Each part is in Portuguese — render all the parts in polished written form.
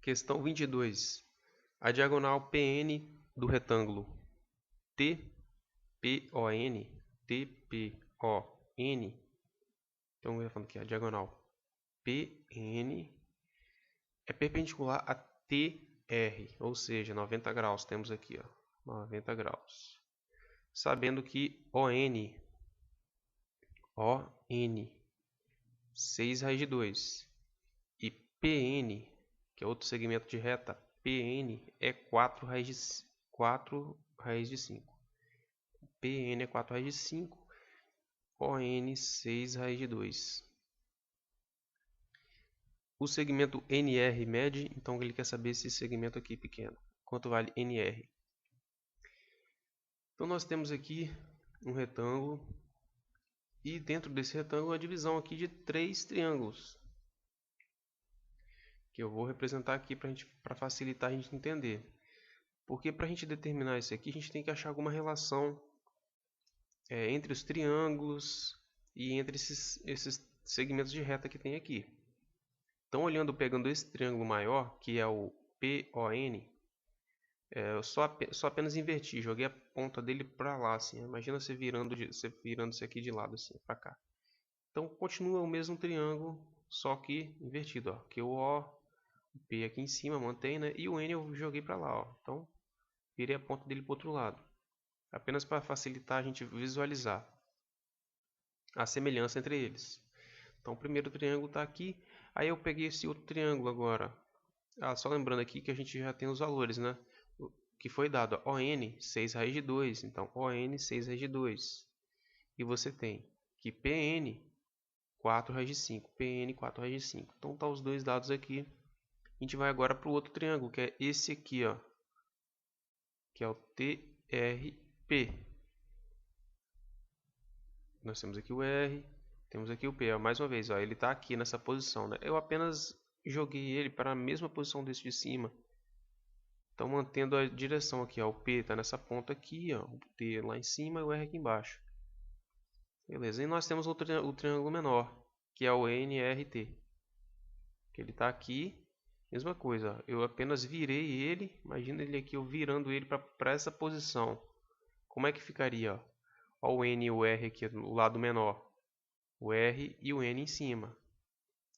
Questão 22. A diagonal PN do retângulo TPON, TPON, então eu vou falando aqui, a diagonal PN é perpendicular a TR, ou seja, 90 graus. Temos aqui, ó, 90 graus. Sabendo que ON, 6 raiz de 2, e PN, que é outro segmento de reta, PN é 4 raiz de 5. PN é 4 raiz de 5, ON 6 raiz de 2. O segmento NR mede, então ele quer saber esse segmento aqui pequeno. Quanto vale NR? Então nós temos aqui um retângulo e dentro desse retângulo a divisão aqui de 3 triângulos, que eu vou representar aqui para facilitar a gente entender. Porque para a gente determinar isso aqui, a gente tem que achar alguma relação entre os triângulos e entre esses segmentos de reta que tem aqui. Então, pegando esse triângulo maior, que é o PON, eu só apenas inverti, joguei a ponta dele para lá, assim. Imagina você virando isso aqui de lado, assim, para cá. Então, continua o mesmo triângulo, só que invertido, ó. Que o P aqui em cima mantém, né? E o N eu joguei para lá, ó. Então, virei a ponta dele para o outro lado. Apenas para facilitar a gente visualizar a semelhança entre eles. Então, o primeiro triângulo está aqui. Aí eu peguei esse outro triângulo agora. Só lembrando aqui que a gente já tem os valores, né? Que foi dado, ó, ON 6 raiz de 2. Então, ON 6 raiz de 2. E você tem que PN 4 raiz de 5. PN 4 raiz de 5. Então, tá os dois dados aqui. A gente vai agora para o outro triângulo, que é esse aqui, ó. Que é o TRP. Nós temos aqui o R, temos aqui o P. Ó, mais uma vez, ó, ele está aqui nessa posição, né? Eu apenas joguei ele para a mesma posição desse de cima. Então, mantendo a direção aqui, ó, o P está nessa ponta aqui, ó, o T lá em cima e o R aqui embaixo. Beleza, e nós temos o triângulo menor, que é o NRT. Que ele está aqui, mesma coisa, ó, eu apenas virei ele, imagina ele aqui, eu virando ele para essa posição. Como é que ficaria, ó? Ó, o N e o R aqui no lado menor, o R e o N em cima,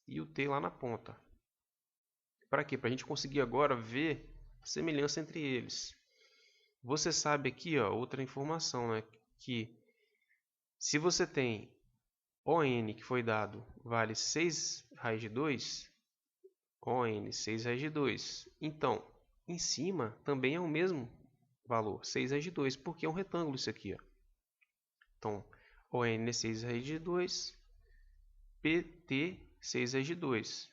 e o T lá na ponta. Para quê? Para a gente conseguir agora ver a semelhança entre eles. Você sabe aqui, ó, outra informação, né? Que se você tem ON que foi dado vale 6 raiz de 2, ON 6 raiz de 2. Então, em cima também é o mesmo valor, 6 raiz de 2, porque é um retângulo isso aqui, ó. Então, ON é 6 raiz de 2, PT 6 raiz de 2.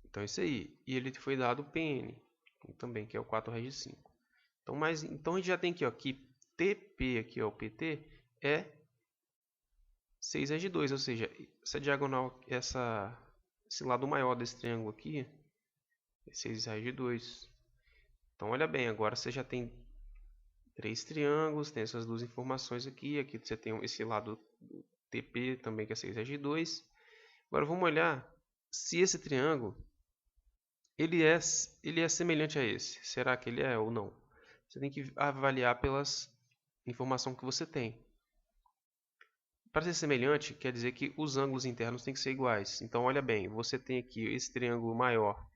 Então é isso aí. E ele foi dado PN também, que é o 4 raiz de 5. Então a gente já tem aqui, ó, que TP, aqui, ó, o PT, é 6 raiz de 2. Ou seja, essa diagonal, esse lado maior desse triângulo aqui é 6 raiz de 2. Então olha bem, agora você já tem 3 triângulos, tem essas duas informações aqui. Aqui você tem esse lado do TP também, que é 6 raiz de 2. Agora vamos olhar se esse triângulo ele é semelhante a esse. Será que ele é ou não? Você tem que avaliar pelas informações que você tem. Para ser semelhante, quer dizer que os ângulos internos têm que ser iguais. Então, olha bem, você tem aqui esse triângulo maior.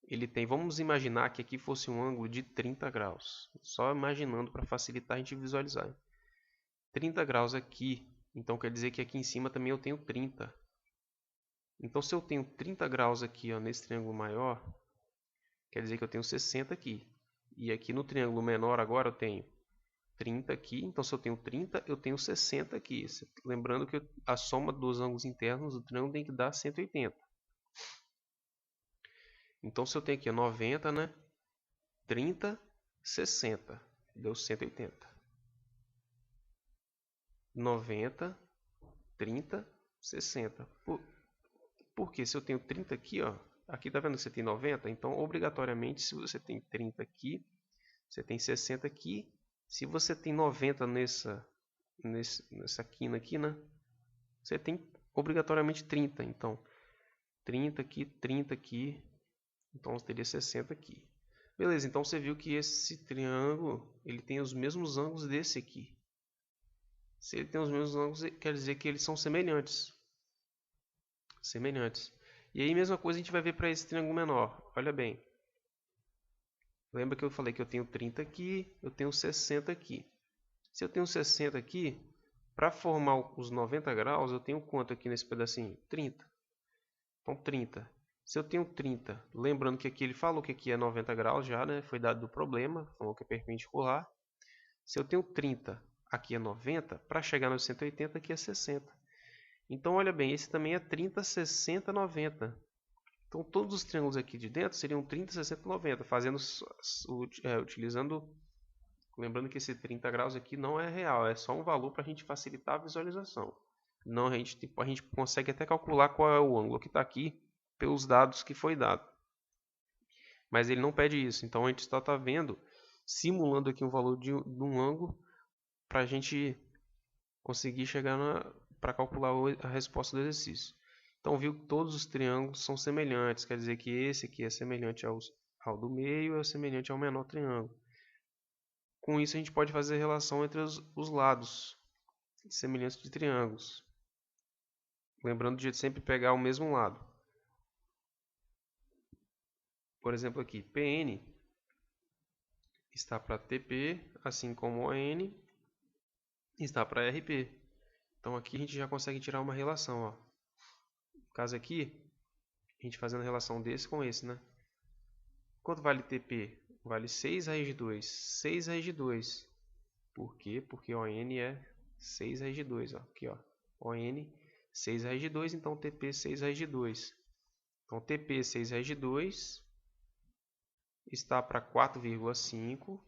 Ele tem, vamos imaginar que aqui fosse um ângulo de 30 graus. Só imaginando para facilitar a gente visualizar. 30 graus aqui, então quer dizer que aqui em cima também eu tenho 30. Então, se eu tenho 30 graus aqui, ó, nesse triângulo maior, quer dizer que eu tenho 60 aqui. E aqui no triângulo menor agora eu tenho 30 aqui. Então, se eu tenho 30, eu tenho 60 aqui. Lembrando que a soma dos ângulos internos do triângulo tem que dar 180. Então, se eu tenho aqui 90, né? 30, 60. Deu 180. 90, 30, 60. Porque se eu tenho 30 aqui, ó, aqui tá vendo que você tem 90, então obrigatoriamente se você tem 30 aqui, você tem 60 aqui. Se você tem 90 nessa quina aqui, né, você tem obrigatoriamente 30. Então, 30 aqui, 30 aqui. Então teria 60 aqui. Beleza, então você viu que esse triângulo ele tem os mesmos ângulos desse aqui. Se ele tem os mesmos ângulos, quer dizer que eles são semelhantes. Semelhantes. E aí, mesma coisa a gente vai ver para esse triângulo menor. Olha bem. Lembra que eu falei que eu tenho 30 aqui, eu tenho 60 aqui. Se eu tenho 60 aqui, para formar os 90 graus, eu tenho quanto aqui nesse pedacinho? 30. Então, 30. Se eu tenho 30, lembrando que aqui ele falou que aqui é 90 graus já, né? Foi dado do problema, falou que é perpendicular. Se eu tenho 30, aqui é 90, para chegar no 180, aqui é 60. Então, olha bem, esse também é 30, 60, 90. Então, todos os triângulos aqui de dentro seriam 30, 60, 90, utilizando... Lembrando que esse 30 graus aqui não é real, é só um valor para a gente facilitar a visualização. Não, a gente consegue até calcular qual é o ângulo que está aqui pelos dados que foi dado. Mas ele não pede isso, então a gente só está vendo, simulando aqui um valor de um ângulo para a gente conseguir chegar para calcular a resposta do exercício. Então viu que todos os triângulos são semelhantes, quer dizer que esse aqui é semelhante ao do meio, é semelhante ao menor triângulo. Com isso a gente pode fazer a relação entre os lados, semelhança de triângulos. Lembrando de sempre pegar o mesmo lado. Por exemplo aqui, PN está para TP, assim como ON está para RP. Então aqui a gente já consegue tirar uma relação. Ó. No caso aqui, a gente fazendo a relação desse com esse, né? Quanto vale TP? Vale 6 raiz de 2. 6 raiz de 2. Por quê? Porque ON é 6 raiz de 2. Ó. Aqui, ó. ON 6 raiz de 2, então TP 6 raiz de 2. Então TP 6 raiz de 2 está para 4,5.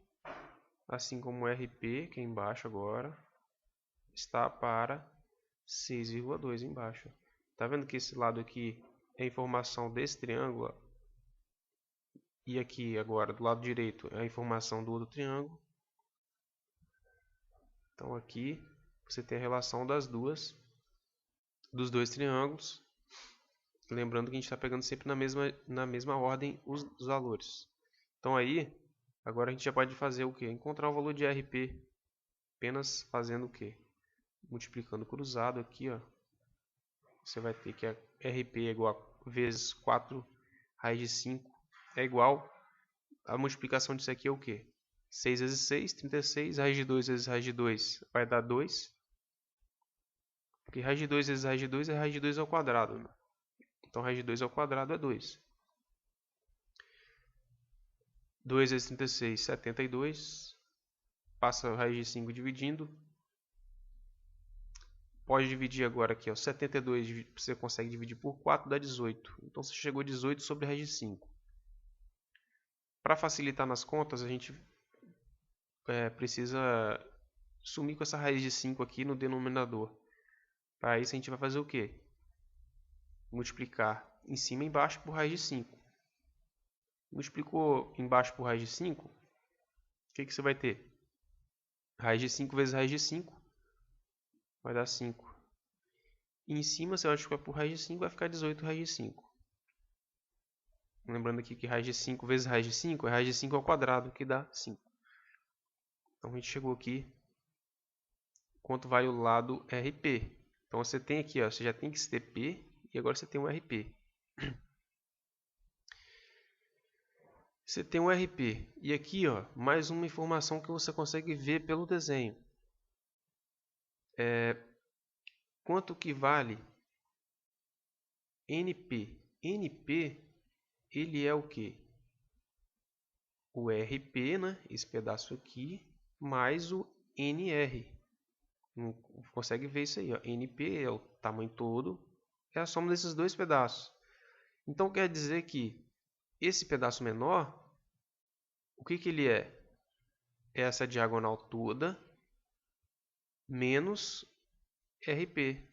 Assim como RP, que é embaixo agora, está para 6,2 embaixo. Tá vendo que esse lado aqui é a informação desse triângulo? E aqui agora do lado direito é a informação do outro triângulo. Então aqui você tem a relação dos dois triângulos. Lembrando que a gente está pegando sempre na mesma ordem os valores. Então aí, agora a gente já pode fazer o que? Encontrar o valor de RP apenas fazendo o que? Multiplicando cruzado aqui, ó. Você vai ter que RP é igual a vezes 4 raiz de 5 é igual a multiplicação disso aqui é o que? 6 vezes 6, 36, raiz de 2 vezes raiz de 2 vai dar 2. Porque raiz de 2 vezes raiz de 2 é raiz de 2 ao quadrado. Né? Então raiz de 2 ao quadrado é 2. 2 vezes 36, 72. Passa a raiz de 5 dividindo. Pode dividir agora aqui, ó. 72 você consegue dividir por 4, dá 18. Então você chegou a 18 sobre a raiz de 5. Para facilitar nas contas, a gente precisa sumir com essa raiz de 5 aqui no denominador. Para isso a gente vai fazer o quê? Multiplicar em cima e embaixo por raiz de 5. Multiplicou embaixo por raiz de 5, o que você vai ter? Raiz de 5 vezes raiz de 5 vai dar 5. E em cima você vai multiplicar por raiz de 5, vai ficar 18 raiz de 5. Lembrando aqui que raiz de 5 vezes raiz de 5 é raiz de 5 ao quadrado, que dá 5. Então a gente chegou aqui. Quanto vai o lado RP? Então você tem aqui, ó, você já tem esse TP e agora você tem um RP. Você tem um RP. E aqui, ó, mais uma informação que você consegue ver pelo desenho. Quanto que vale NP? NP, ele é o que? O RP, né? Esse pedaço aqui, mais o NR. Consegue ver isso aí, ó. NP é o tamanho todo, é a soma desses dois pedaços. Então quer dizer que esse pedaço menor, o que ele é? É essa diagonal toda menos RP.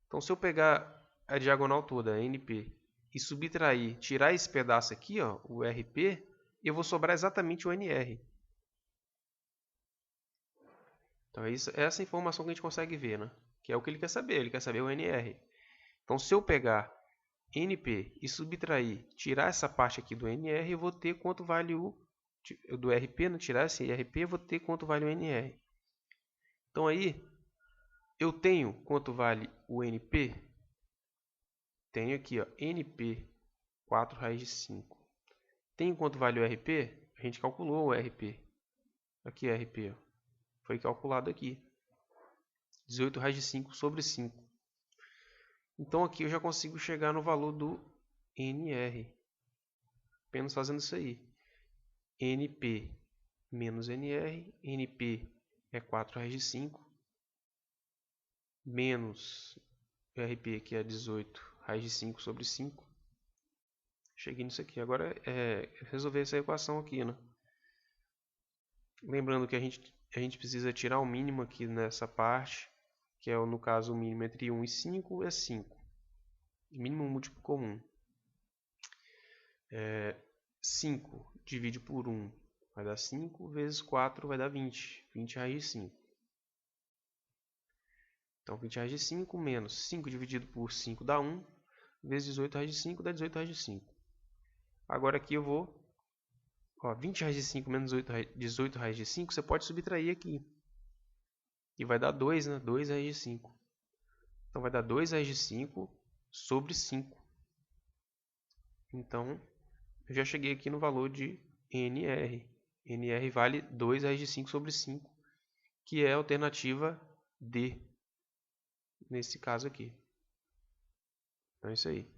Então se eu pegar a diagonal toda, NP, e subtrair, tirar esse pedaço aqui, ó, o RP, eu vou sobrar exatamente o NR. Então é essa informação que a gente consegue ver, né? Que é o que ele quer saber o NR. Então se eu pegar NP e subtrair, tirar essa parte aqui do NR, eu vou ter quanto vale o do RP, né? Tirar esse RP, eu vou ter quanto vale o NR. Então aí, eu tenho quanto vale o NP? Tenho aqui, ó, NP, 4 raiz de 5. Tenho quanto vale o RP? A gente calculou o RP. Aqui é RP, ó. Foi calculado aqui. 18 raiz de 5 sobre 5. Então aqui eu já consigo chegar no valor do NR. Apenas fazendo isso aí. NP menos NR. NP é 4 raiz de 5. Menos o RP, que é 18 raiz de 5 sobre 5. Cheguei nisso aqui. Agora é resolver essa equação aqui, né? Lembrando que a gente precisa tirar o mínimo aqui nessa parte, que é, no caso, o mínimo entre 1 e 5 é 5. Mínimo múltiplo comum. 5 divide por 1 vai dar 5, vezes 4 vai dar 20. 20 raiz de 5. Então, 20 raiz de 5 menos 5 dividido por 5 dá 1, vezes 18 raiz de 5 dá 18 raiz de 5. Agora aqui eu vou... 20 raiz de 5 menos 18 raiz de 5, você pode subtrair aqui. E vai dar 2, né? 2 raiz de 5. Então, vai dar 2 raiz de 5 sobre 5. Então, eu já cheguei aqui no valor de NR. NR vale 2 raiz de 5 sobre 5, que é a alternativa D, nesse caso aqui. Então, é isso aí.